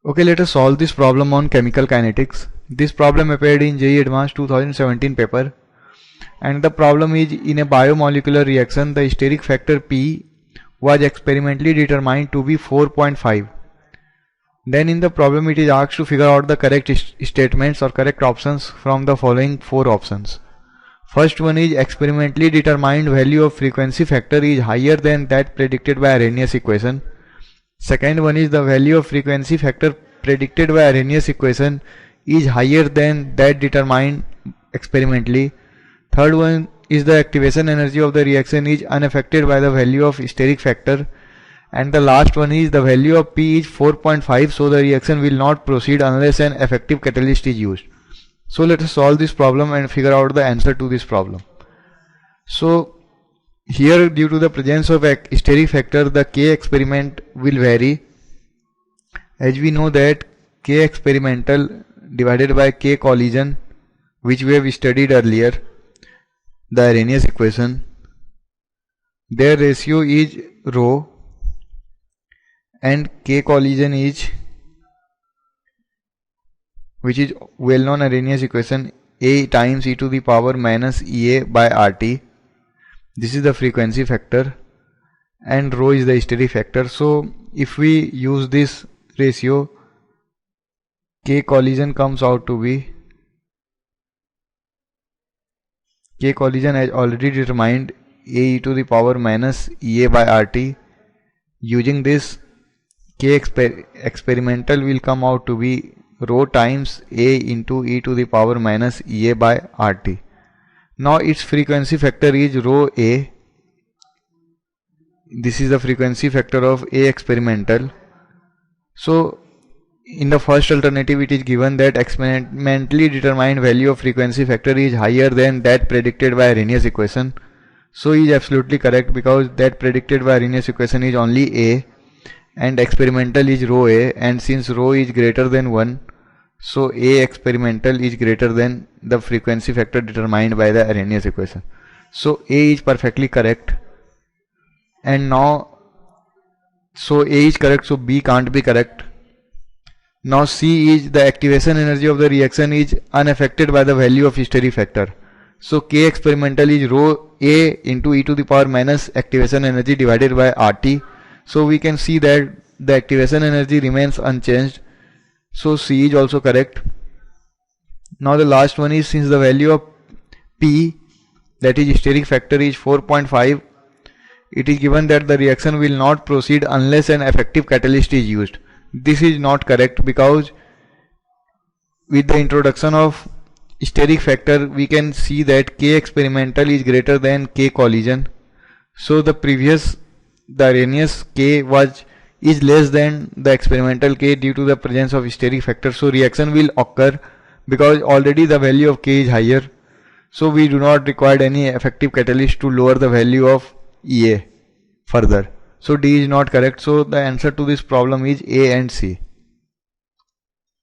Okay, let us solve this problem on chemical kinetics. This problem appeared in JEE Advanced 2017 paper, and the problem is, in a biomolecular reaction the steric factor P was experimentally determined to be 4.5. Then in the problem it is asked to figure out the correct statements or correct options from the following 4 options. First one is, experimentally determined value of frequency factor is higher than that predicted by Arrhenius equation. Second one is, the value of frequency factor predicted by Arrhenius equation is higher than that determined experimentally. Third one is, the activation energy of the reaction is unaffected by the value of steric factor. And the last one is, the value of P is 4.5, so the reaction will not proceed unless an effective catalyst is used. So let us solve this problem and figure out the answer to this problem. So here, due to the presence of a steric factor, the K experiment will vary. As we know that K experimental divided by K collision, which we have studied earlier, the Arrhenius equation, their ratio is rho, and K collision is, which is well known Arrhenius equation, A times e to the power minus Ea by RT. This is the frequency factor, and rho is the steric factor. So if we use this ratio, K collision comes out to be, K collision as already determined, A e to the power minus Ea by RT. Using this, K experimental will come out to be rho times A into e to the power minus Ea by RT. Now its frequency factor is rho A. This is the frequency factor of A experimental. So in the first alternative it is given that experimentally determined value of frequency factor is higher than that predicted by Arrhenius equation. So it is absolutely correct, because that predicted by Arrhenius equation is only A and experimental is rho A, and since rho is greater than 1, so A experimental is greater than the frequency factor determined by the Arrhenius equation. So A is perfectly correct. And now, so A is correct, so B can't be correct. Now C is, the activation energy of the reaction is unaffected by the value of steric factor. So K experimental is rho A into e to the power minus activation energy divided by RT. So we can see that the activation energy remains unchanged. So C is also correct. Now the last one is, since the value of P, that is steric factor, is 4.5, it is given that the reaction will not proceed unless an effective catalyst is used. This is not correct, because with the introduction of steric factor we can see that K experimental is greater than K collision. So the Arrhenius K is less than the experimental K due to the presence of steric factor. So reaction will occur, because already the value of K is higher. So we do not require any effective catalyst to lower the value of Ea further. So D is not correct. So the answer to this problem is A and C.